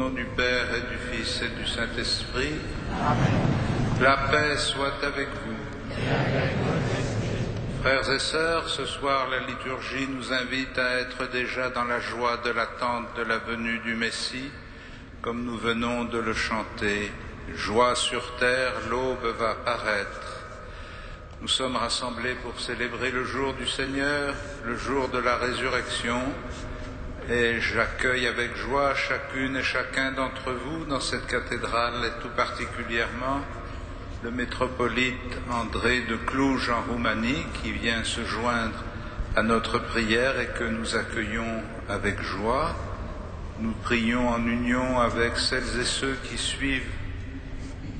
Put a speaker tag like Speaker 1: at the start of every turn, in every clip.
Speaker 1: nom du Père et du Fils et du Saint-Esprit.
Speaker 2: Amen.
Speaker 1: La paix soit avec vous. Frères et sœurs, ce soir la liturgie nous invite à être déjà dans la joie de l'attente de la venue du Messie, comme nous venons de le chanter. Joie sur terre, l'aube va paraître. Nous sommes rassemblés pour célébrer le jour du Seigneur, le jour de la résurrection, et j'accueille avec joie chacune et chacun d'entre vous dans cette cathédrale, et tout particulièrement le métropolite André de Cluj en Roumanie, qui vient se joindre à notre prière et que nous accueillons avec joie. Nous prions en union avec celles et ceux qui suivent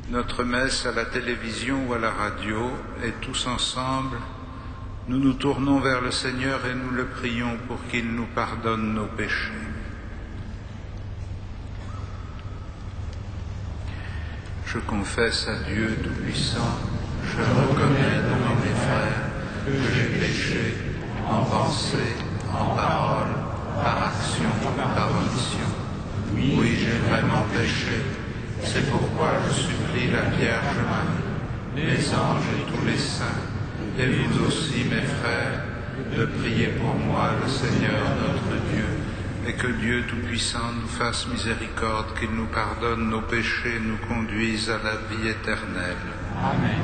Speaker 1: notre messe à la télévision ou à la radio, et tous ensemble, nous nous tournons vers le Seigneur et nous le prions pour qu'il nous pardonne nos péchés. Je confesse à Dieu Tout-Puissant, je reconnais devant mes frères que j'ai péché en pensée, en parole, par action, par omission. Oui, j'ai vraiment péché. C'est pourquoi je supplie la Vierge Marie, les anges et tous les saints, et vous aussi, mes frères, de prier pour moi, le Seigneur notre Dieu, et que Dieu Tout-Puissant nous fasse miséricorde, qu'il nous pardonne nos péchés, nous conduise à la vie éternelle.
Speaker 2: Amen.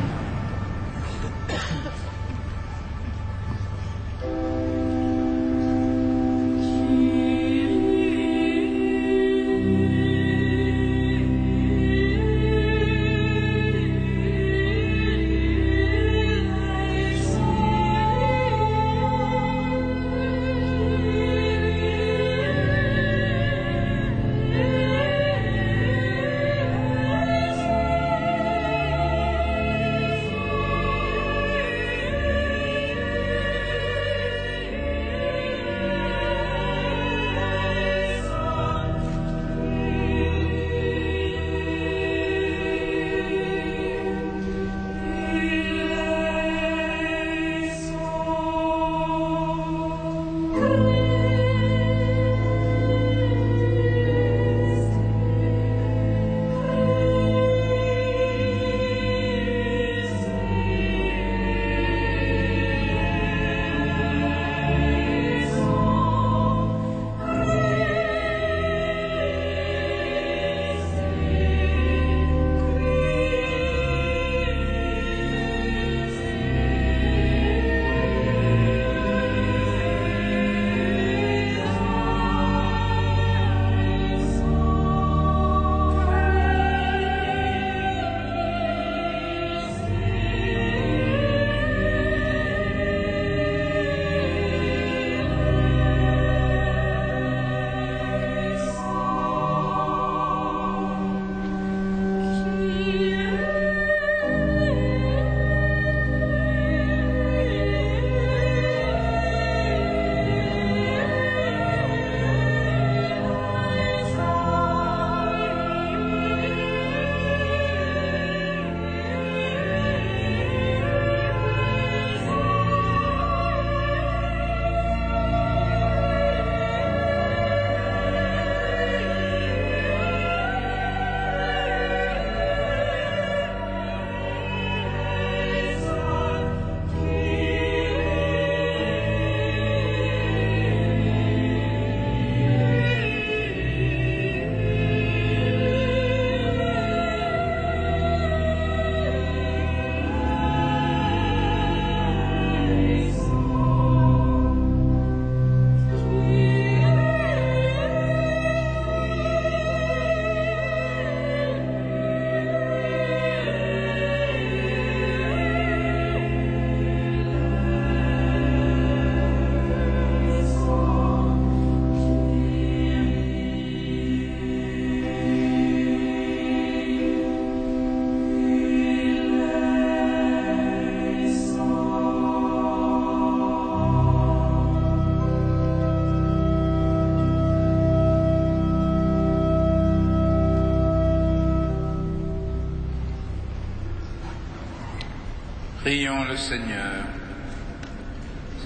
Speaker 1: Prions le Seigneur.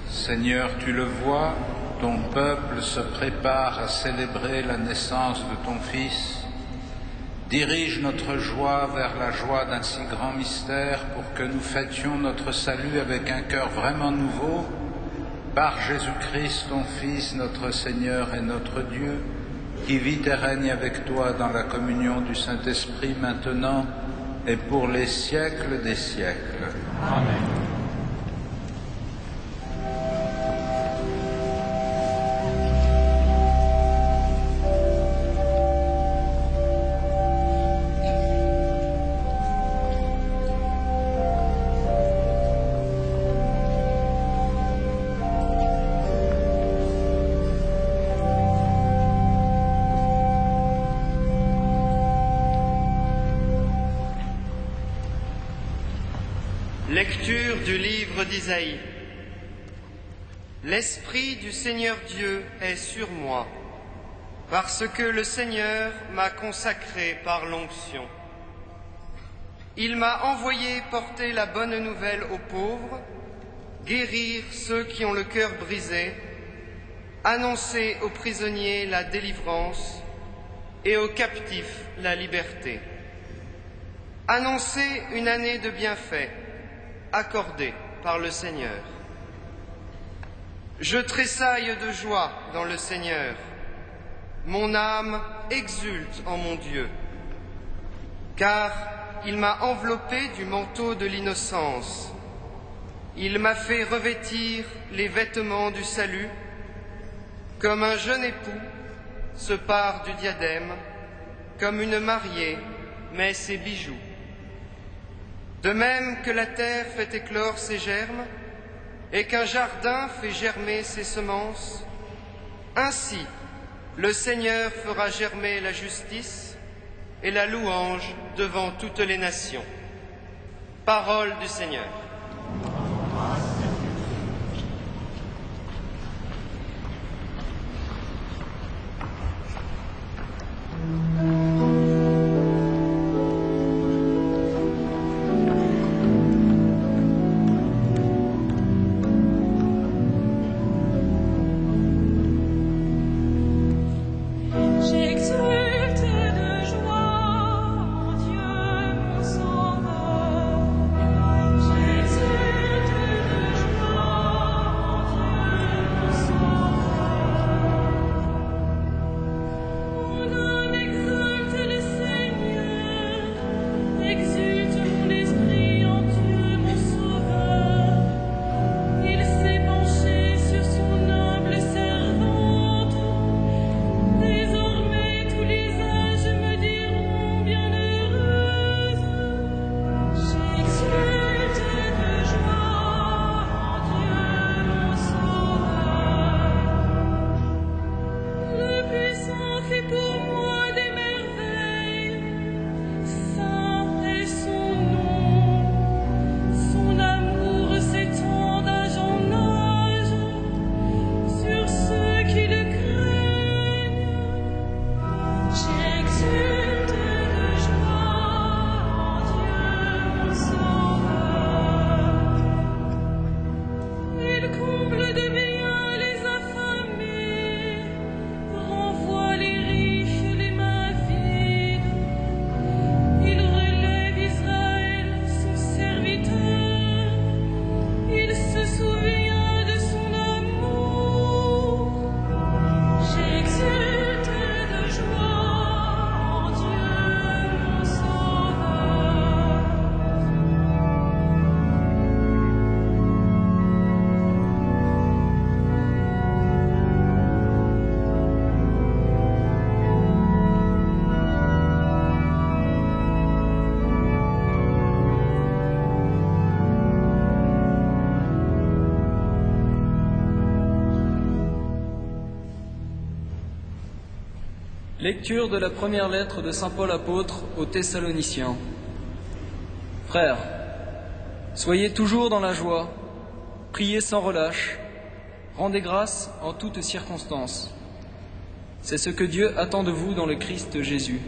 Speaker 1: Seigneur, tu le vois, ton peuple se prépare à célébrer la naissance de ton Fils. Dirige notre joie vers la joie d'un si grand mystère pour que nous fêtions notre salut avec un cœur vraiment nouveau, par Jésus-Christ, ton Fils, notre Seigneur et notre Dieu, qui vit et règne avec toi dans la communion du Saint-Esprit maintenant et pour les siècles des siècles.
Speaker 2: Amen.
Speaker 3: Lecture du livre d'Isaïe. L'Esprit du Seigneur Dieu est sur moi, parce que le Seigneur m'a consacré par l'onction. Il m'a envoyé porter la bonne nouvelle aux pauvres, guérir ceux qui ont le cœur brisé, annoncer aux prisonniers la délivrance et aux captifs la liberté. Annoncer une année de bienfaits accordée par le Seigneur. Je tressaille de joie dans le Seigneur. Mon âme exulte en mon Dieu, car il m'a enveloppé du manteau de l'innocence. Il m'a fait revêtir les vêtements du salut, comme un jeune époux se pare du diadème, comme une mariée met ses bijoux. De même que la terre fait éclore ses germes et qu'un jardin fait germer ses semences, ainsi le Seigneur fera germer la justice et la louange devant toutes les nations. Parole du Seigneur.
Speaker 4: Lecture de la première lettre de saint Paul apôtre aux Thessaloniciens. Frères, soyez toujours dans la joie, priez sans relâche, rendez grâce en toutes circonstances. C'est ce que Dieu attend de vous dans le Christ Jésus.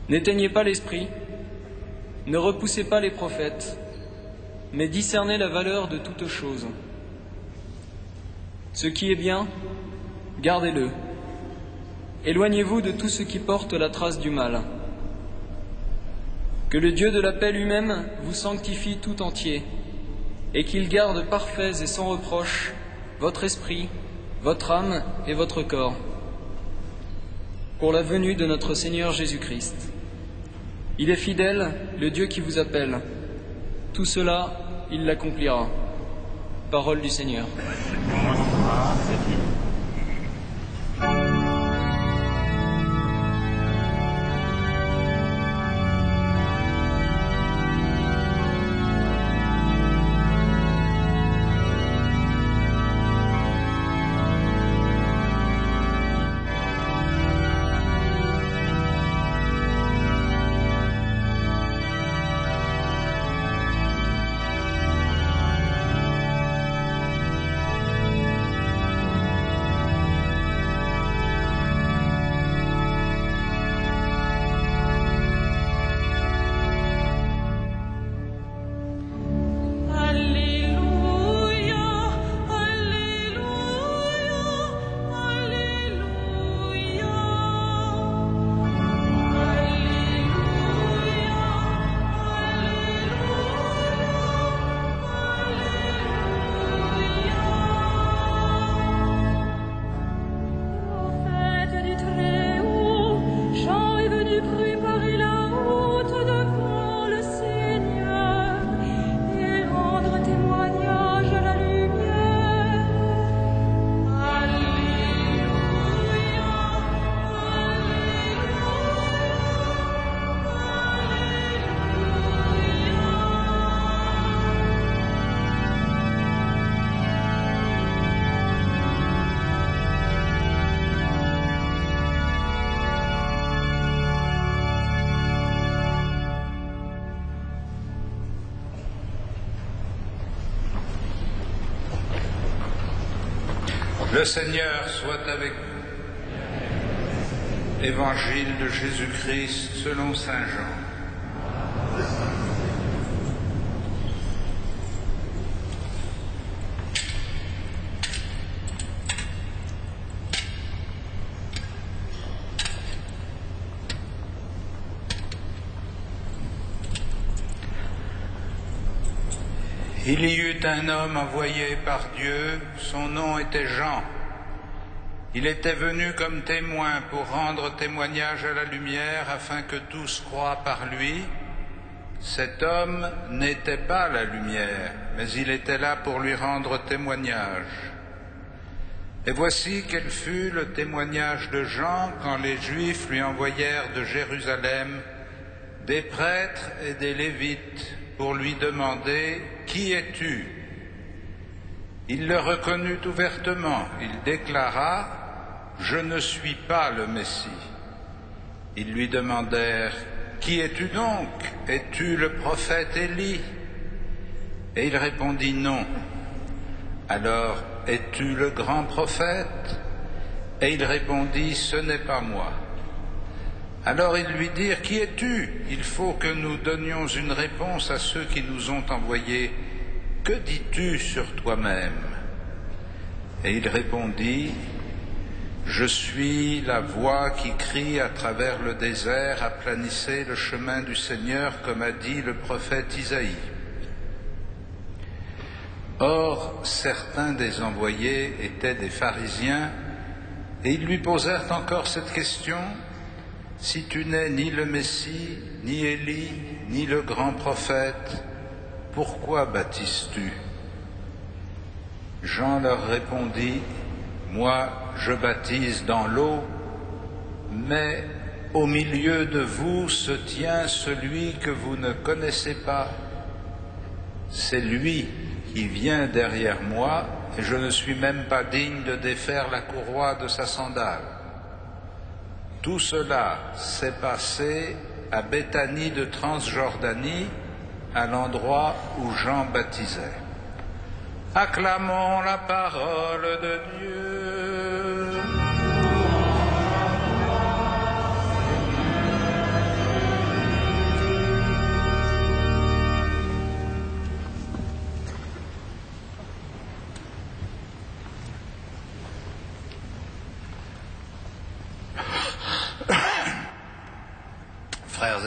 Speaker 4: N'éteignez pas l'esprit, ne repoussez pas les prophètes, mais discernez la valeur de toutes choses. Ce qui est bien, gardez-le. éloignez-vous de tout ce qui porte la trace du mal. Que le Dieu de la paix lui-même vous sanctifie tout entier, et qu'il garde parfaits et sans reproche votre esprit, votre âme et votre corps, pour la venue de notre Seigneur Jésus-Christ. Il est fidèle, le Dieu qui vous appelle. Tout cela, il l'accomplira. Parole du Seigneur.
Speaker 1: Le Seigneur soit avec vous. Évangile de Jésus-Christ selon saint Jean. Il y eut un homme envoyé par Dieu, son nom était Jean. Il était venu comme témoin pour rendre témoignage à la lumière afin que tous croient par lui. Cet homme n'était pas la lumière, mais il était là pour lui rendre témoignage. Et voici quel fut le témoignage de Jean quand les Juifs lui envoyèrent de Jérusalem des prêtres et des Lévites pour lui demander « Qui es-tu » Il le reconnut ouvertement. Il déclara « Je ne suis pas le Messie ». Ils lui demandèrent « Qui es-tu donc? Es-tu le prophète Élie » Et il répondit « Non ». Alors « Es-tu le grand prophète » Et il répondit « Ce n'est pas moi ». Alors ils lui dirent « Qui es-tu ? Il faut que nous donnions une réponse à ceux qui nous ont envoyés. Que dis-tu sur toi-même » Et il répondit « Je suis la voix qui crie à travers le désert, aplanissez le chemin du Seigneur, comme a dit le prophète Isaïe. » Or, certains des envoyés étaient des pharisiens, et ils lui posèrent encore cette question « Si tu n'es ni le Messie, ni Élie, ni le grand prophète, pourquoi baptises-tu » Jean leur répondit « Moi, je baptise dans l'eau, mais au milieu de vous se tient celui que vous ne connaissez pas. C'est lui qui vient derrière moi, et je ne suis même pas digne de défaire la courroie de sa sandale. » Tout cela s'est passé à Béthanie de Transjordanie, à l'endroit où Jean baptisait. Acclamons la parole de Dieu.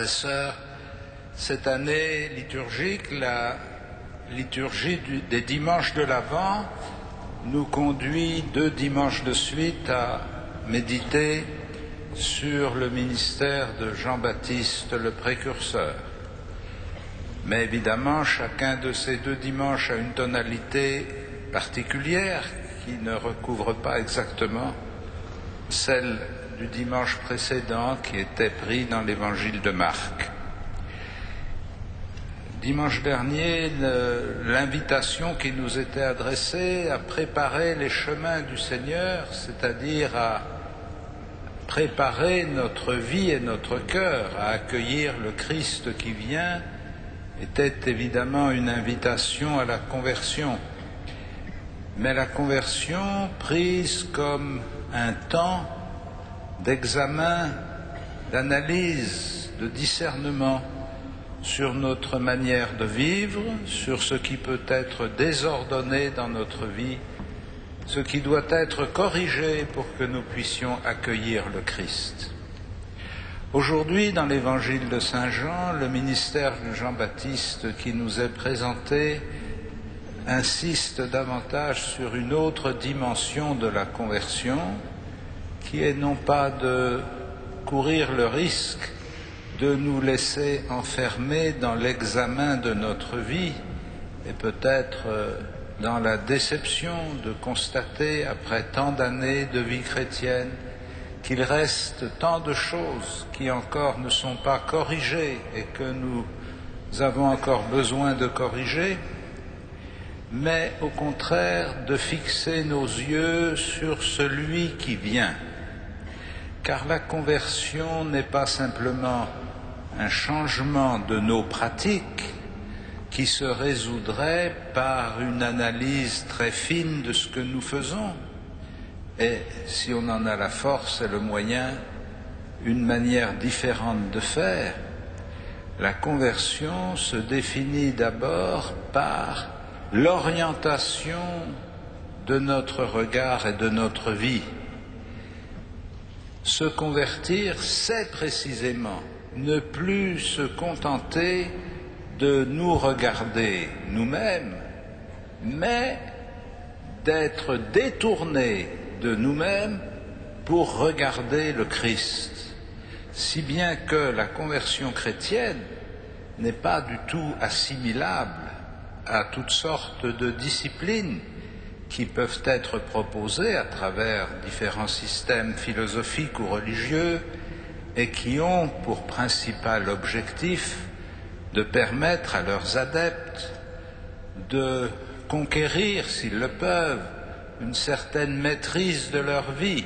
Speaker 1: frères et sœurs, cette année liturgique, la liturgie des dimanches de l'Avent, nous conduit 2 dimanches de suite à méditer sur le ministère de Jean-Baptiste le précurseur. Mais évidemment, chacun de ces 2 dimanches a une tonalité particulière qui ne recouvre pas exactement celle du dimanche précédent qui était pris dans l'évangile de Marc. Dimanche dernier, l'invitation qui nous était adressée à préparer les chemins du Seigneur, c'est-à-dire à préparer notre vie et notre cœur à accueillir le Christ qui vient, était évidemment une invitation à la conversion. Mais la conversion prise comme un temps d'examen, d'analyse, de discernement sur notre manière de vivre, sur ce qui peut être désordonné dans notre vie, ce qui doit être corrigé pour que nous puissions accueillir le Christ. Aujourd'hui, dans l'évangile de Saint Jean, le ministère de Jean-Baptiste qui nous est présenté insiste davantage sur une autre dimension de la conversion, qui est non pas de courir le risque de nous laisser enfermer dans l'examen de notre vie et peut-être dans la déception de constater, après tant d'années de vie chrétienne, qu'il reste tant de choses qui encore ne sont pas corrigées et que nous avons encore besoin de corriger, mais au contraire de fixer nos yeux sur celui qui vient. Car la conversion n'est pas simplement un changement de nos pratiques qui se résoudrait par une analyse très fine de ce que nous faisons, et si on en a la force et le moyen, une manière différente de faire. La conversion se définit d'abord par l'orientation de notre regard et de notre vie. Se convertir, c'est précisément ne plus se contenter de nous regarder nous-mêmes, mais d'être détourné de nous-mêmes pour regarder le Christ. Si bien que la conversion chrétienne n'est pas du tout assimilable à toutes sortes de disciplines qui peuvent être proposées à travers différents systèmes philosophiques ou religieux et qui ont pour principal objectif de permettre à leurs adeptes de conquérir, s'ils le peuvent, une certaine maîtrise de leur vie.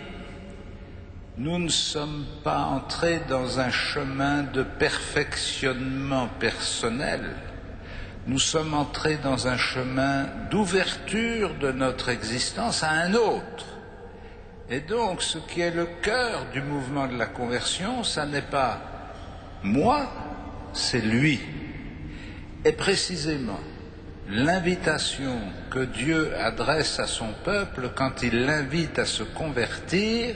Speaker 1: Nous ne sommes pas entrés dans un chemin de perfectionnement personnel. Nous sommes entrés dans un chemin d'ouverture de notre existence à un autre. Et donc, ce qui est le cœur du mouvement de la conversion, ça n'est pas moi, c'est lui. Et précisément, l'invitation que Dieu adresse à son peuple quand il l'invite à se convertir,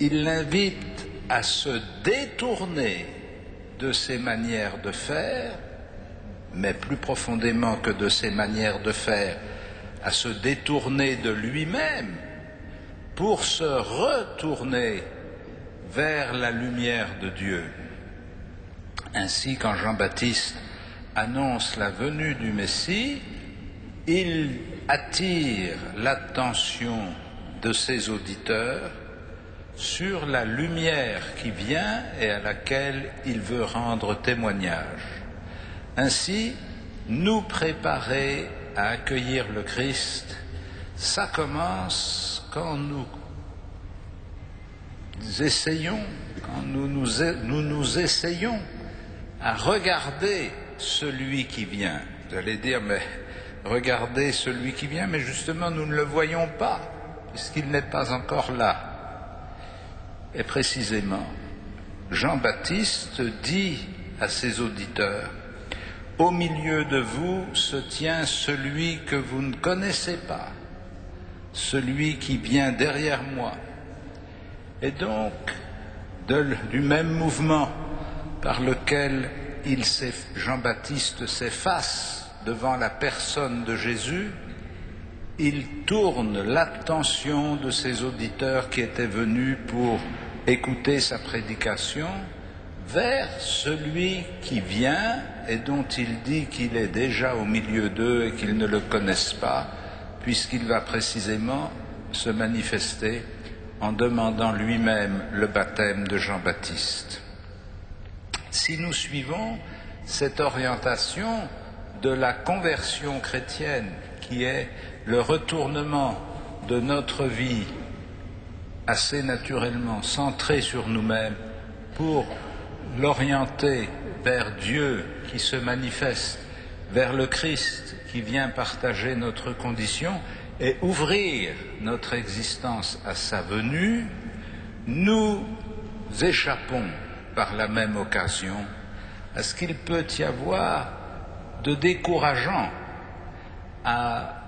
Speaker 1: il l'invite à se détourner de ses manières de faire, mais plus profondément que de ses manières de faire, à se détourner de lui-même pour se retourner vers la lumière de Dieu. Ainsi, quand Jean-Baptiste annonce la venue du Messie, il attire l'attention de ses auditeurs sur la lumière qui vient et à laquelle il veut rendre témoignage. Ainsi, nous préparer à accueillir le Christ, ça commence quand nous essayons, quand nous essayons à regarder celui qui vient. Vous allez dire, mais regardez celui qui vient, mais justement nous ne le voyons pas, puisqu'il n'est pas encore là. Et précisément, Jean-Baptiste dit à ses auditeurs, « Au milieu de vous se tient celui que vous ne connaissez pas, celui qui vient derrière moi. » Et donc, du même mouvement par lequel Jean-Baptiste s'efface devant la personne de Jésus, il tourne l'attention de ses auditeurs qui étaient venus pour écouter sa prédication vers celui qui vient et dont il dit qu'il est déjà au milieu d'eux et qu'ils ne le connaissent pas, puisqu'il va précisément se manifester en demandant lui-même le baptême de Jean-Baptiste. Si nous suivons cette orientation de la conversion chrétienne, qui est le retournement de notre vie assez naturellement centrée sur nous-mêmes pour l'orienter vers Dieu qui se manifeste, vers le Christ qui vient partager notre condition et ouvrir notre existence à sa venue, nous échappons par la même occasion à ce qu'il peut y avoir de décourageant à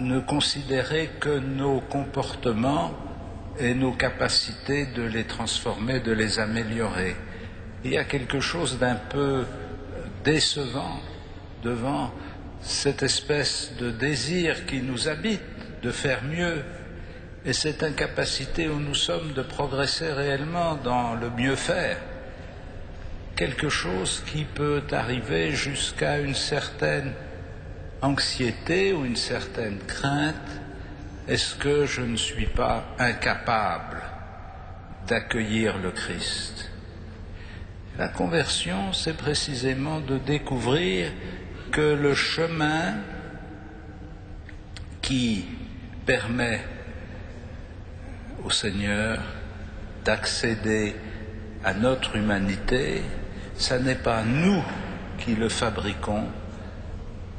Speaker 1: ne considérer que nos comportements et nos capacités de les transformer, de les améliorer. Il y a quelque chose d'un peu décevant devant cette espèce de désir qui nous habite de faire mieux et cette incapacité où nous sommes de progresser réellement dans le mieux faire. Quelque chose qui peut arriver jusqu'à une certaine anxiété ou une certaine crainte. Est-ce que je ne suis pas incapable d'accueillir le Christ? La conversion, c'est précisément de découvrir que le chemin qui permet au Seigneur d'accéder à notre humanité, ça n'est pas nous qui le fabriquons,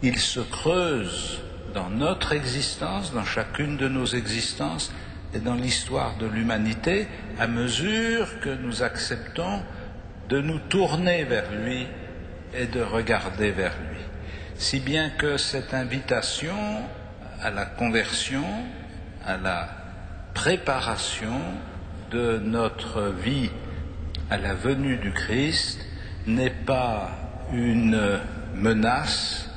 Speaker 1: il se creuse dans notre existence, dans chacune de nos existences et dans l'histoire de l'humanité, à mesure que nous acceptons de nous tourner vers lui et de regarder vers lui. Si bien que cette invitation à la conversion, à la préparation de notre vie à la venue du Christ n'est pas une menace,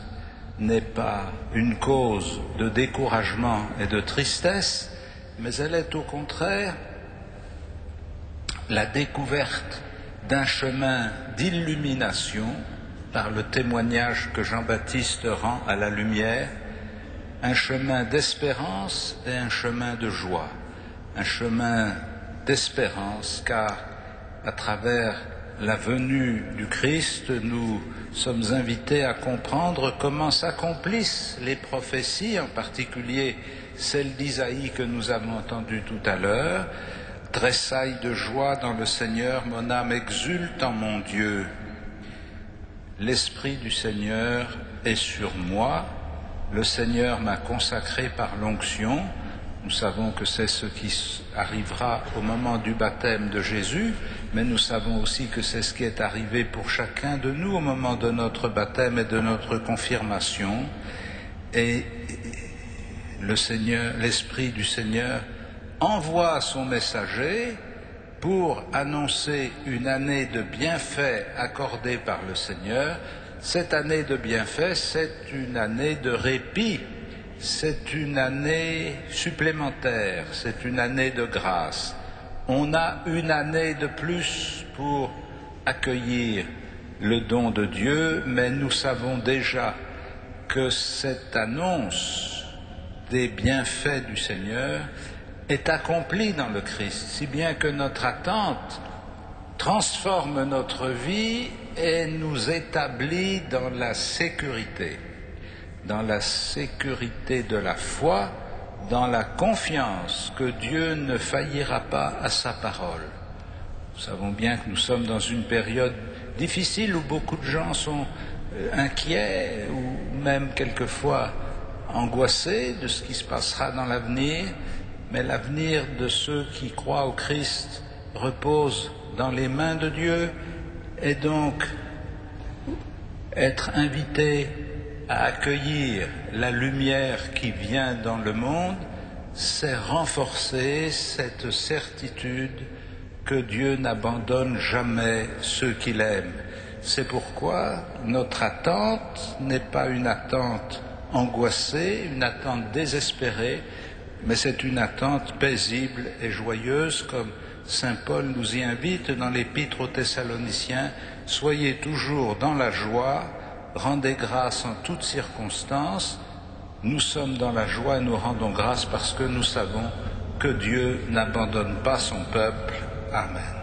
Speaker 1: n'est pas une cause de découragement et de tristesse, mais elle est au contraire la découverte d'un chemin d'illumination par le témoignage que Jean-Baptiste rend à la lumière, un chemin d'espérance et un chemin de joie, un chemin d'espérance car à travers la venue du Christ, nous sommes invités à comprendre comment s'accomplissent les prophéties, en particulier celle d'Isaïe que nous avons entendue tout à l'heure. « Tressaille de joie dans le Seigneur, mon âme exulte en mon Dieu. L'Esprit du Seigneur est sur moi, le Seigneur m'a consacré par l'onction. » Nous savons que c'est ce qui arrivera au moment du baptême de Jésus, mais nous savons aussi que c'est ce qui est arrivé pour chacun de nous au moment de notre baptême et de notre confirmation. Et le Seigneur, l'Esprit du Seigneur envoie son messager pour annoncer une année de bienfaits accordée par le Seigneur. Cette année de bienfaits, c'est une année de répit. C'est une année supplémentaire, c'est une année de grâce. On a une année de plus pour accueillir le don de Dieu, mais nous savons déjà que cette annonce des bienfaits du Seigneur est accomplie dans le Christ, si bien que notre attente transforme notre vie et nous établit dans la sécurité de la foi, dans la confiance que Dieu ne faillira pas à sa parole. Nous savons bien que nous sommes dans une période difficile où beaucoup de gens sont inquiets ou même quelquefois angoissés de ce qui se passera dans l'avenir, mais l'avenir de ceux qui croient au Christ repose dans les mains de Dieu et donc être invité à accueillir la lumière qui vient dans le monde, c'est renforcer cette certitude que Dieu n'abandonne jamais ceux qu'il aime. C'est pourquoi notre attente n'est pas une attente angoissée, une attente désespérée, mais c'est une attente paisible et joyeuse, comme saint Paul nous y invite dans l'Épître aux Thessaloniciens. Soyez toujours dans la joie, rendez grâce en toutes circonstances. Nous sommes dans la joie et nous rendons grâce parce que nous savons que Dieu n'abandonne pas son peuple. Amen.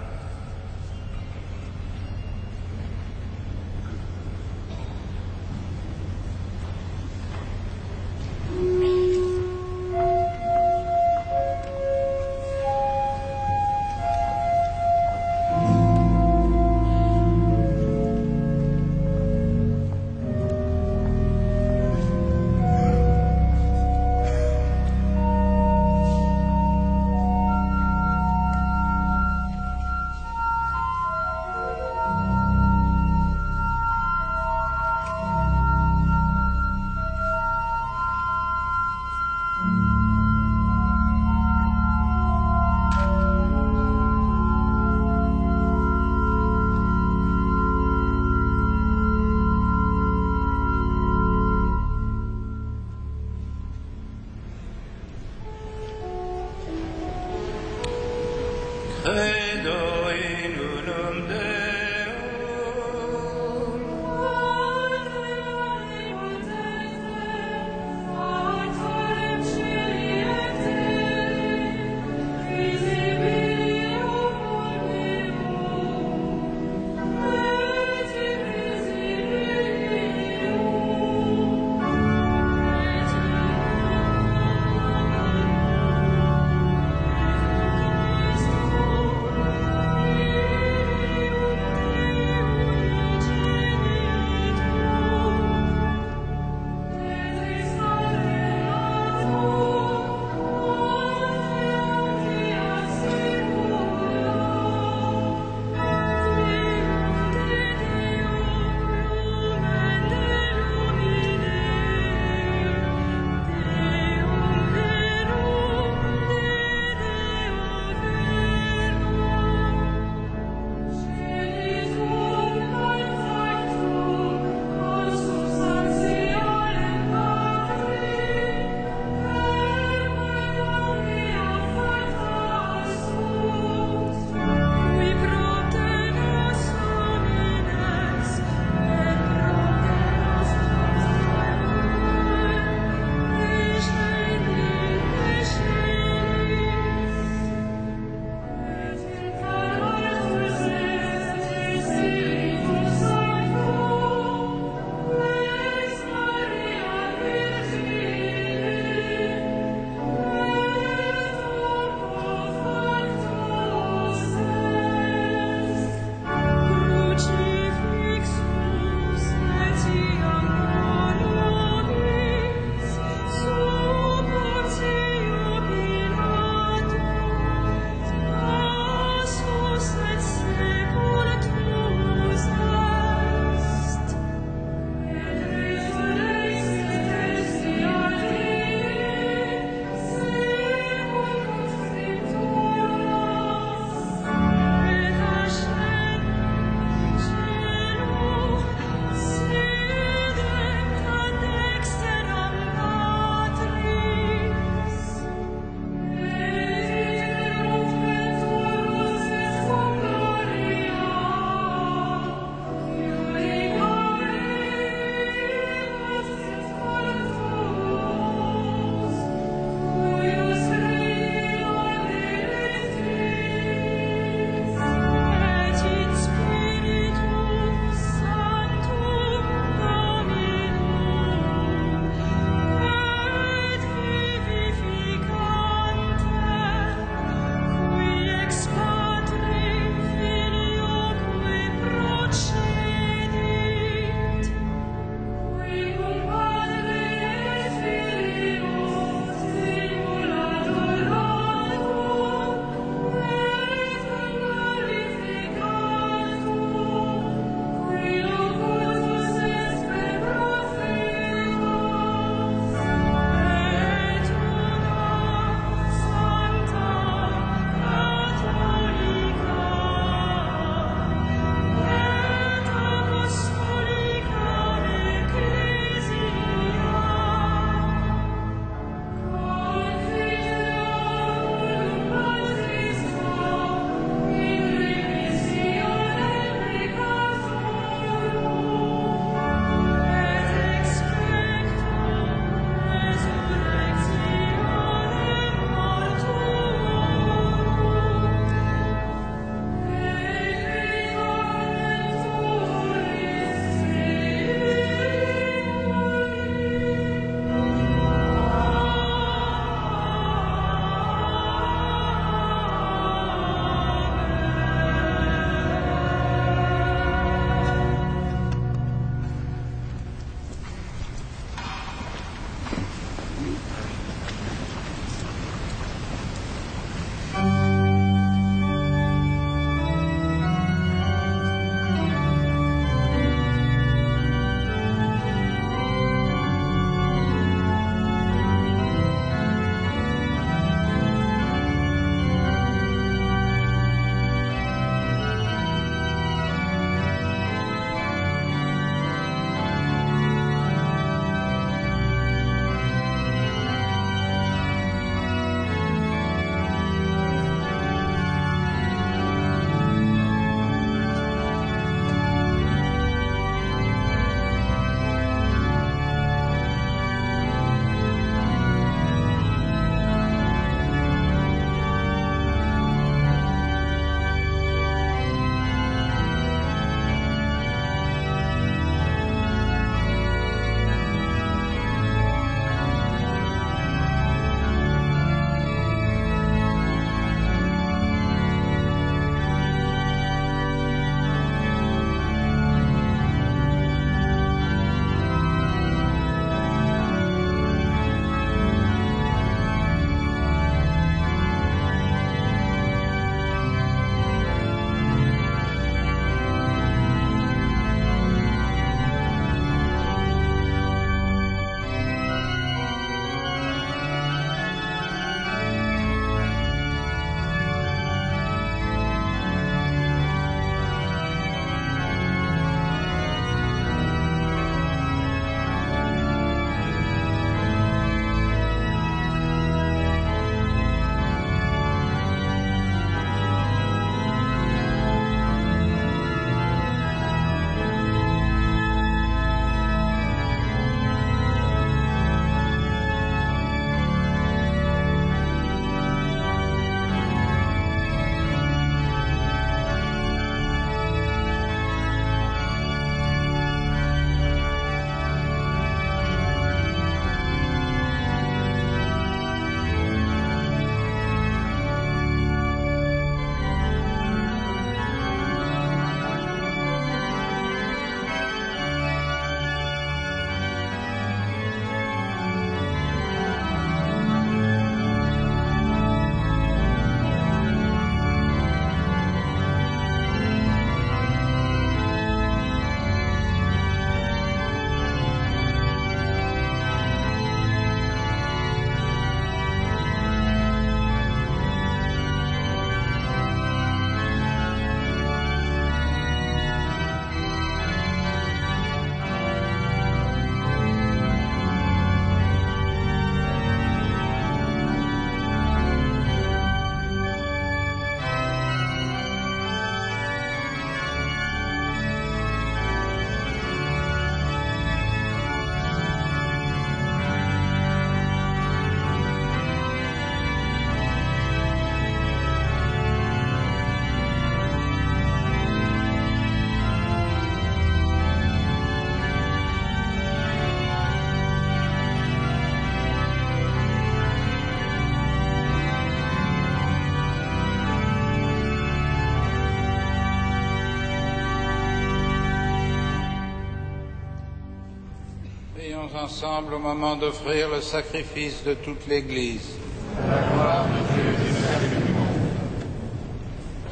Speaker 1: Prions ensemble au moment d'offrir le sacrifice de toute l'Église.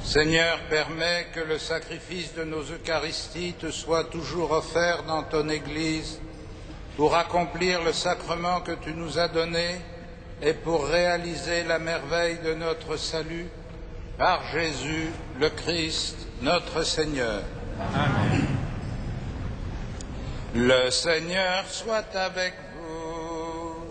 Speaker 1: Seigneur, permets que le sacrifice de nos Eucharisties te soit toujours offert dans ton Église pour accomplir le sacrement que tu nous as donné et pour réaliser la merveille de notre salut par Jésus le Christ, notre Seigneur. Amen. Le Seigneur soit avec vous.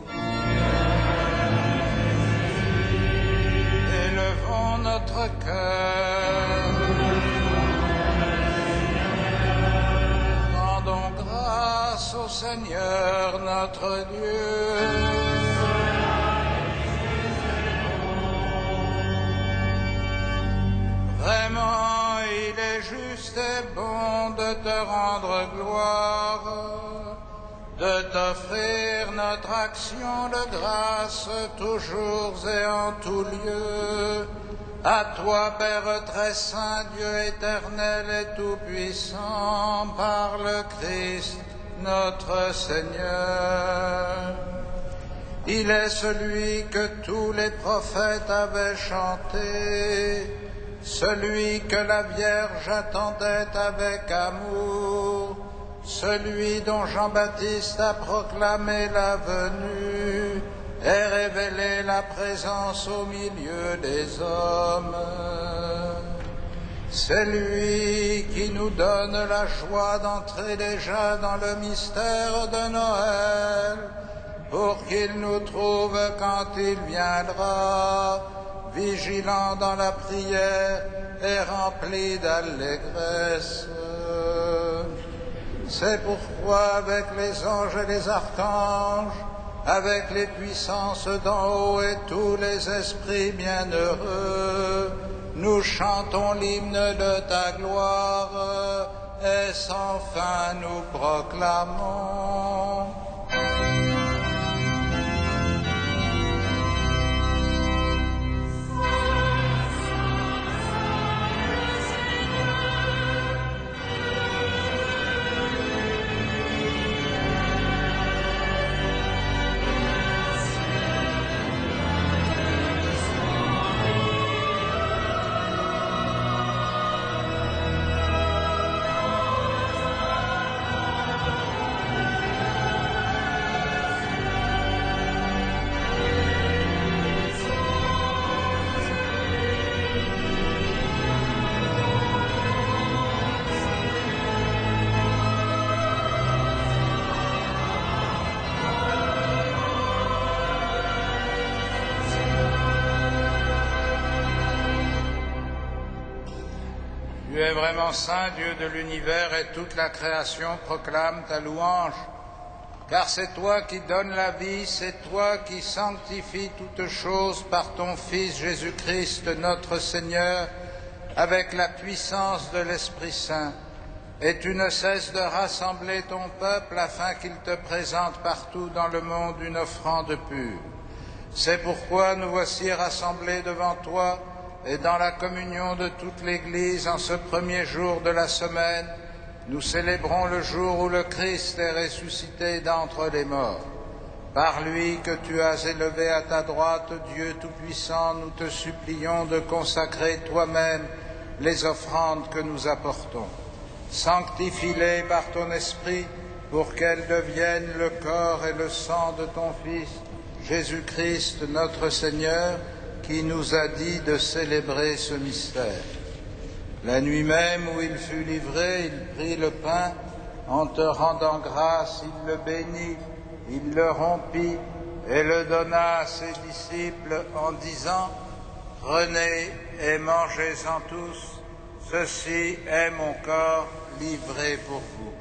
Speaker 1: Élevons notre cœur. Rendons grâce au Seigneur notre Dieu. Vraiment, il est juste et bon de te rendre gloire, de t'offrir notre action de grâce toujours et en tout lieu. À toi, Père très saint, Dieu éternel et tout-puissant, par le Christ, notre Seigneur. Il est celui que tous les prophètes avaient chanté, celui que la Vierge attendait avec amour, celui dont Jean-Baptiste a proclamé la venue et révélé la présence au milieu des hommes. C'est lui qui nous donne la joie d'entrer déjà dans le mystère de Noël, pour qu'il nous trouve quand il viendra, vigilant dans la prière et rempli d'allégresse. C'est pourquoi avec les anges et les archanges, avec les puissances d'en haut et tous les esprits bienheureux, nous chantons l'hymne de ta gloire et sans fin nous proclamons. Tu es vraiment saint, Dieu de l'univers, et toute la création proclame ta louange. Car c'est toi qui donnes la vie, c'est toi qui sanctifies toutes choses par ton Fils Jésus-Christ, notre Seigneur, avec la puissance de l'Esprit Saint. Et tu ne cesses de rassembler ton peuple afin qu'il te présente partout dans le monde une offrande pure. C'est pourquoi nous voici rassemblés devant toi, et dans la communion de toute l'Église, en ce premier jour de la semaine, nous célébrons le jour où le Christ est ressuscité d'entre les morts. Par lui que tu as élevé à ta droite, Dieu Tout-Puissant, nous te supplions de consacrer toi-même les offrandes que nous apportons. Sanctifie-les par ton Esprit pour qu'elles deviennent le corps et le sang de ton Fils, Jésus-Christ notre Seigneur, qui nous a dit de célébrer ce mystère. La nuit même où il fut livré, il prit le pain, en te rendant grâce, il le bénit, il le rompit et le donna à ses disciples en disant : « Prenez et mangez-en tous, ceci est mon corps livré pour vous. »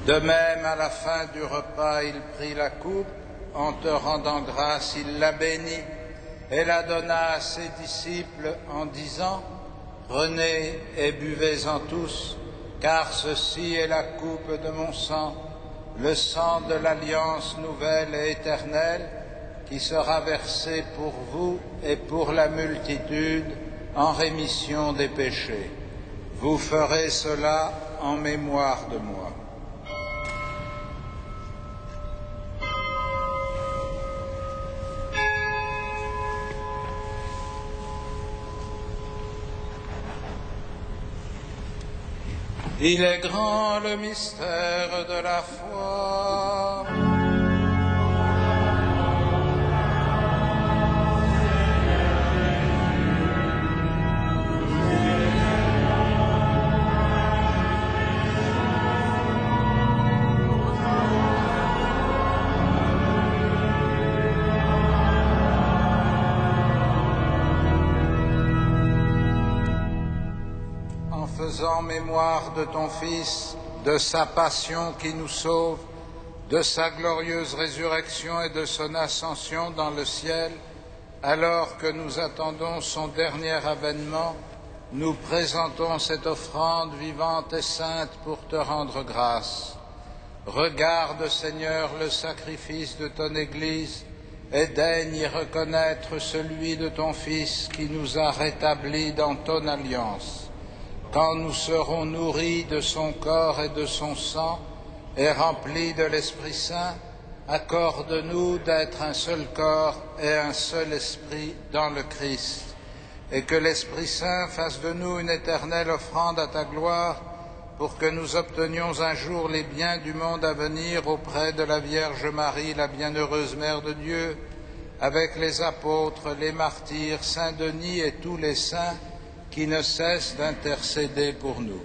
Speaker 1: De même, à la fin du repas, il prit la coupe, en te rendant grâce, il la bénit et la donna à ses disciples en disant : « Prenez et buvez-en tous, car ceci est la coupe de mon sang, le sang de l'alliance nouvelle et éternelle qui sera versé pour vous et pour la multitude en rémission des péchés. Vous ferez cela en mémoire de moi. Il est grand le mystère de la foi. Faisant mémoire de ton Fils, de sa passion qui nous sauve, de sa glorieuse résurrection et de son ascension dans le ciel, alors que nous attendons son dernier avènement, nous présentons cette offrande vivante et sainte pour te rendre grâce. Regarde, Seigneur, le sacrifice de ton Église et daigne y reconnaître celui de ton Fils qui nous a rétablis dans ton alliance. Quand nous serons nourris de son corps et de son sang et remplis de l'Esprit Saint, accorde-nous d'être un seul corps et un seul esprit dans le Christ, et que l'Esprit Saint fasse de nous une éternelle offrande à ta gloire, pour que nous obtenions un jour les biens du monde à venir auprès de la Vierge Marie, la bienheureuse Mère de Dieu, avec les apôtres, les martyrs, Saint Denis et tous les saints, qui ne cesse d'intercéder pour nous.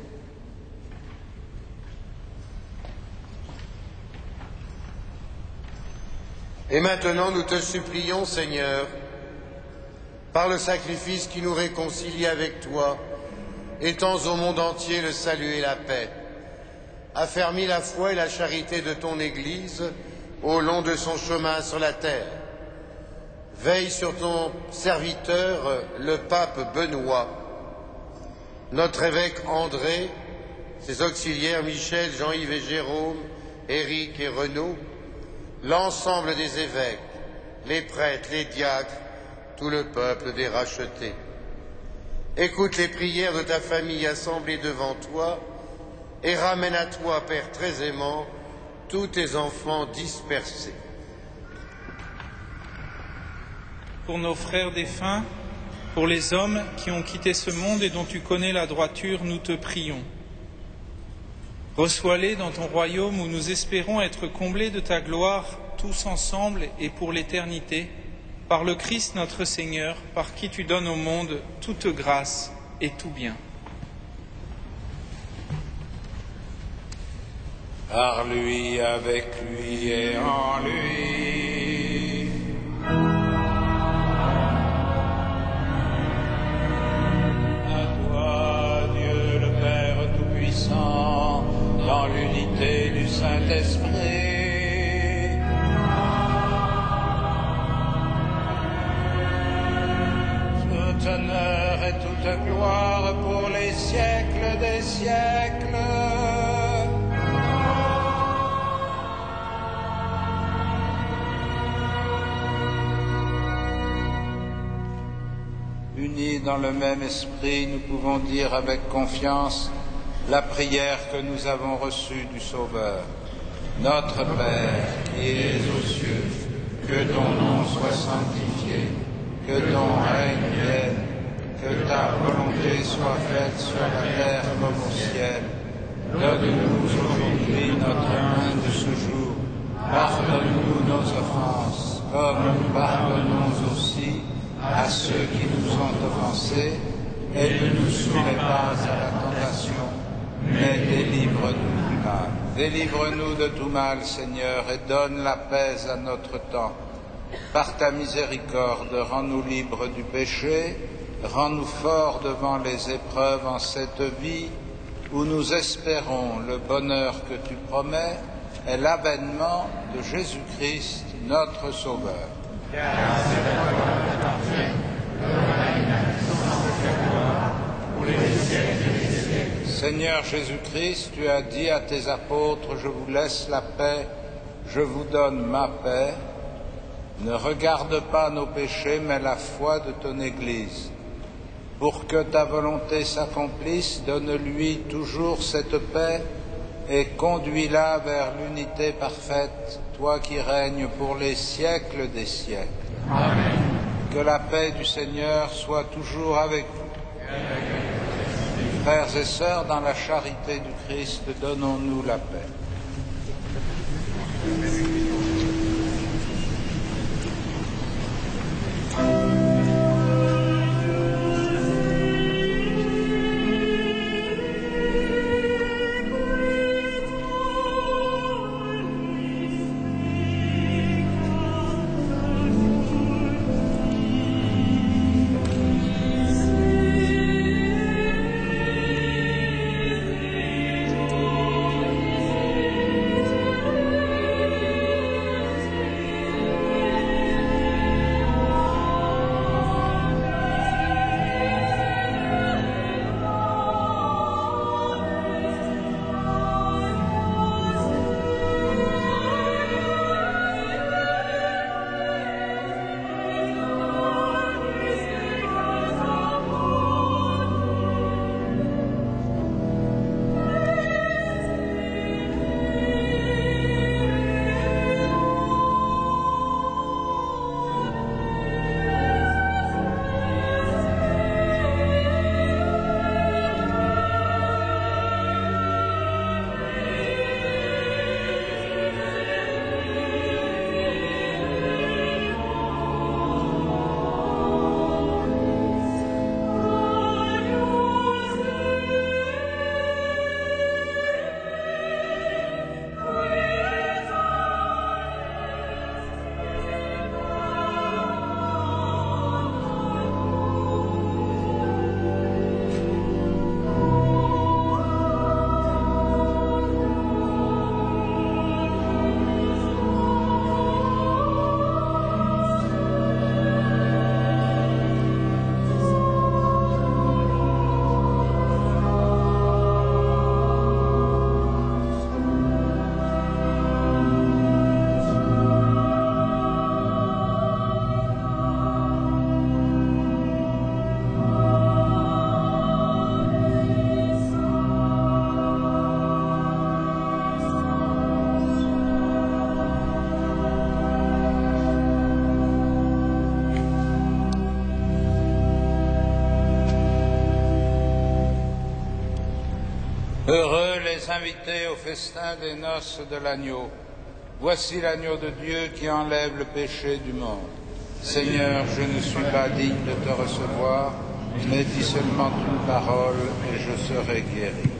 Speaker 2: Et maintenant, nous te supplions, Seigneur, par le sacrifice qui nous réconcilie avec toi, étends au monde entier le salut et la paix. Affermis la foi et la charité de ton Église au long de son chemin sur la terre. Veille sur ton serviteur, le pape Benoît, notre évêque André, ses auxiliaires Michel, Jean-Yves et Jérôme, Éric et Renaud, l'ensemble des évêques, les prêtres, les diacres, tout le peuple des rachetés. Écoute les prières de ta famille assemblée devant toi et ramène à toi, Père très aimant, tous tes enfants dispersés.
Speaker 5: Pour nos frères défunts, pour les hommes qui ont quitté ce monde et dont tu connais la droiture, nous te prions. Reçois-les dans ton royaume où nous espérons être comblés de ta gloire tous ensemble et pour l'éternité, par le Christ notre Seigneur, par qui tu donnes au monde toute grâce et tout bien.
Speaker 1: Par lui, avec lui et en lui. Dans l'unité du Saint-Esprit. Tout honneur et toute gloire pour les siècles des siècles. Unis dans le même esprit, nous pouvons dire avec confiance la prière que nous avons reçue du Sauveur. Notre Père, qui es aux cieux, que ton nom soit sanctifié, que ton règne vienne, que ta volonté soit faite sur la terre comme au ciel. Donne-nous aujourd'hui notre pain de ce jour. Pardonne-nous nos offenses, comme nous pardonnons aussi à ceux qui nous ont offensés, et ne nous soumets pas à la tentation, mais délivre-nous du mal. Délivre-nous de tout mal, Seigneur, et donne la paix à notre temps. Par ta miséricorde, rends-nous libres du péché, rends-nous forts devant les épreuves en cette vie, où nous espérons le bonheur que tu promets et l'avènement de Jésus-Christ, notre Sauveur. Seigneur Jésus-Christ, tu as dit à tes apôtres, je vous laisse la paix, je vous donne ma paix. Ne regarde pas nos péchés, mais la foi de ton Église. Pour que ta volonté s'accomplisse, donne-lui toujours cette paix et conduis-la vers l'unité parfaite, toi qui règnes pour les siècles des siècles.
Speaker 6: Amen.
Speaker 1: Que la paix du Seigneur soit toujours avec vous. Frères et sœurs, dans la charité du Christ, donnons-nous la paix. Heureux les invités au festin des noces de l'agneau. Voici l'agneau de Dieu qui enlève le péché du monde. Seigneur, je ne suis pas digne de te recevoir, mais dis seulement une parole et je serai guéri.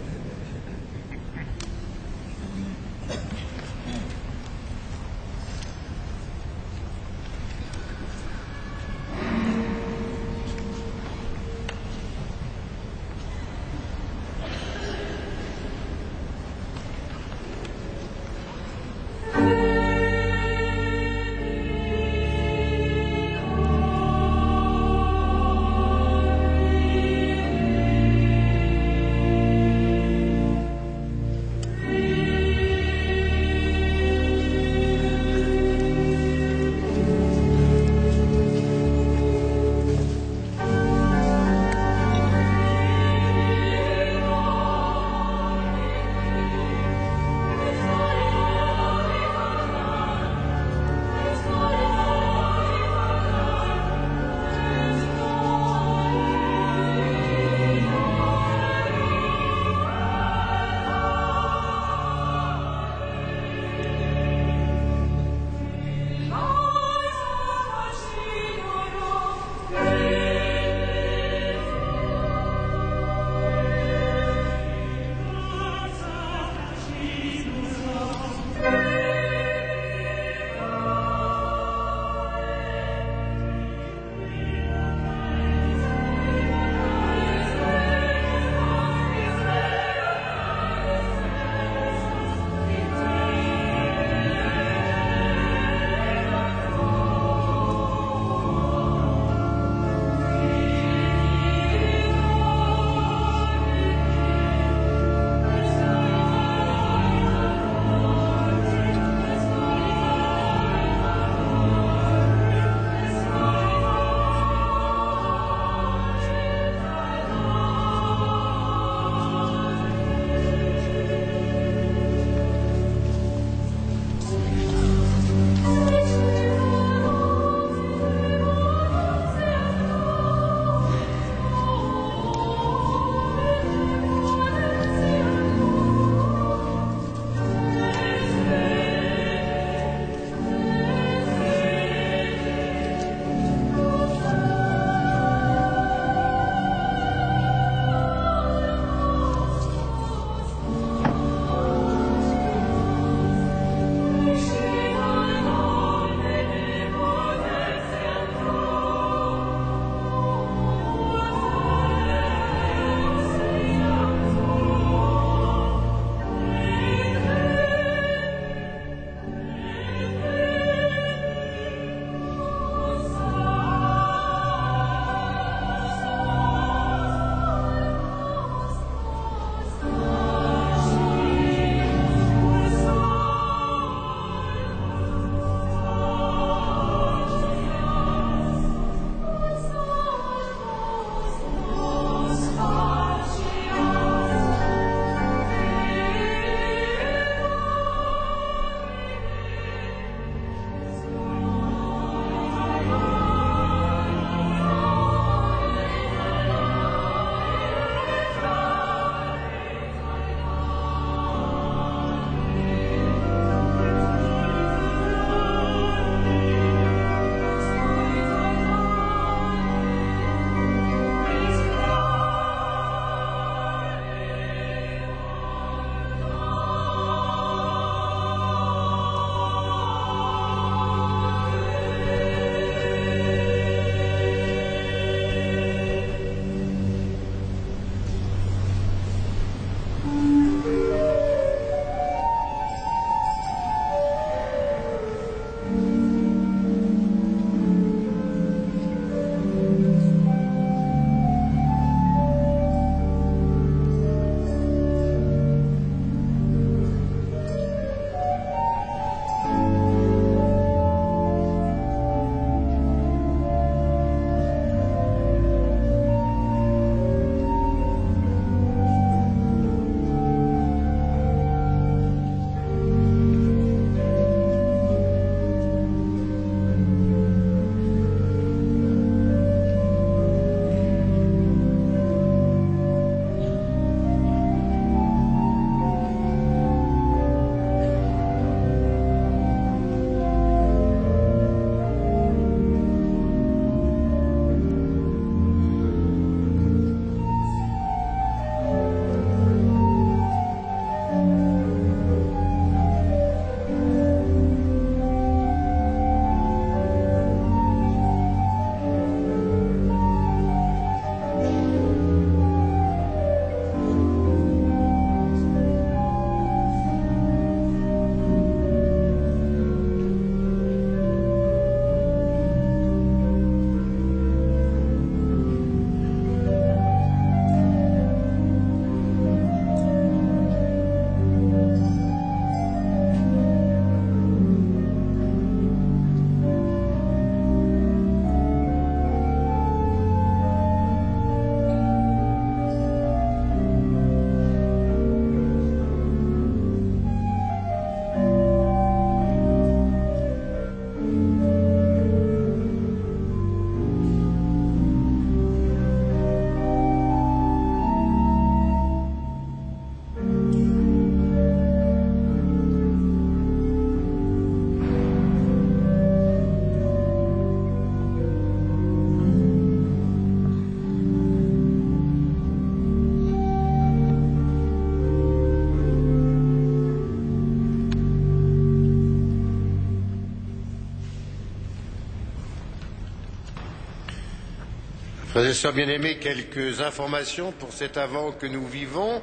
Speaker 2: Frères et sœurs bien-aimés, quelques informations pour cet Avent que nous vivons.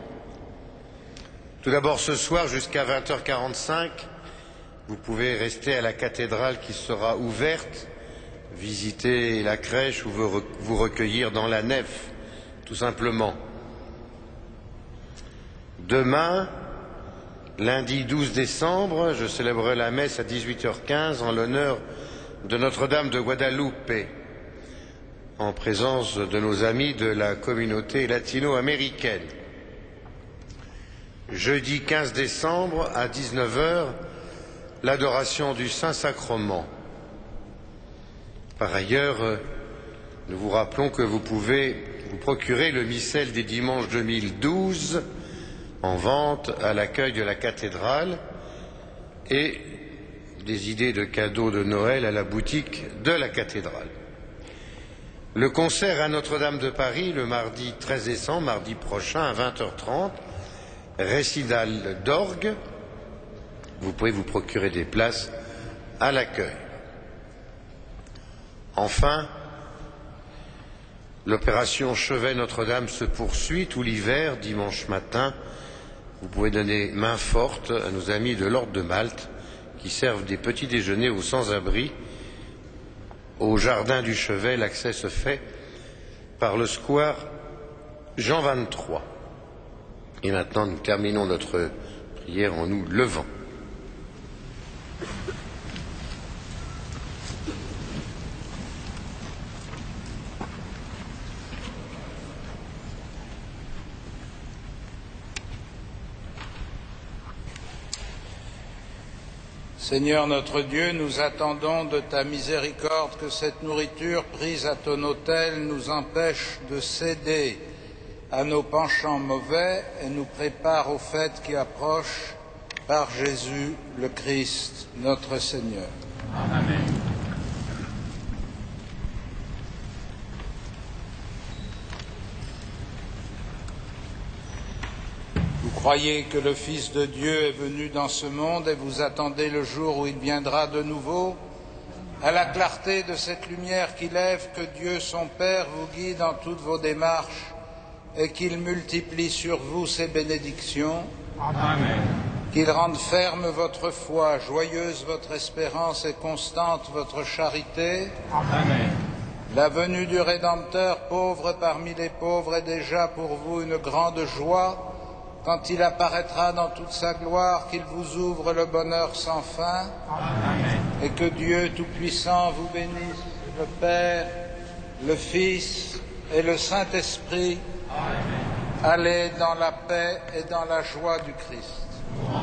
Speaker 2: Tout d'abord, ce soir, jusqu'à 20h45, vous pouvez rester à la cathédrale qui sera ouverte, visiter la crèche ou vous recueillir dans la nef, tout simplement. Demain, lundi 12 décembre, je célébrerai la messe à 18h15 en l'honneur de Notre-Dame de Guadalupe, en présence de nos amis de la communauté latino-américaine. Jeudi 15 décembre à 19h, l'adoration du Saint-Sacrement. Par ailleurs, nous vous rappelons que vous pouvez vous procurer le missel des dimanches 2012 en vente à l'accueil de la cathédrale et des idées de cadeaux de Noël à la boutique de la cathédrale. Le concert à Notre-Dame de Paris le mardi 13 décembre, mardi prochain à 20h30, récital d'orgue. Vous pouvez vous procurer des places à l'accueil. Enfin, l'opération Chevet Notre-Dame se poursuit tout l'hiver, dimanche matin. Vous pouvez donner main forte à nos amis de l'Ordre de Malte qui servent des petits déjeuners aux sans-abri. Au jardin du Chevet, l'accès se fait par le square Jean 23. Et maintenant, nous terminons notre prière en nous levant.
Speaker 1: Seigneur notre Dieu, nous attendons de ta miséricorde que cette nourriture prise à ton autel nous empêche de céder à nos penchants mauvais et nous prépare aux fêtes qui approchent par Jésus le Christ, notre Seigneur. Amen. Vous croyez que le Fils de Dieu est venu dans ce monde et vous attendez le jour où il viendra de nouveau? À la clarté de cette lumière qui lève, que Dieu son Père vous guide dans toutes vos démarches et qu'il multiplie sur vous ses bénédictions. Amen. Qu'il rende ferme votre foi, joyeuse votre espérance et constante votre charité. Amen. La venue du Rédempteur, pauvre parmi les pauvres, est déjà pour vous une grande joie. Quand il apparaîtra dans toute sa gloire, qu'il vous ouvre le bonheur sans fin. Amen. Et que Dieu Tout-Puissant vous bénisse, le Père, le Fils et le Saint-Esprit. Amen. Allez dans la paix et dans la joie du Christ. Amen.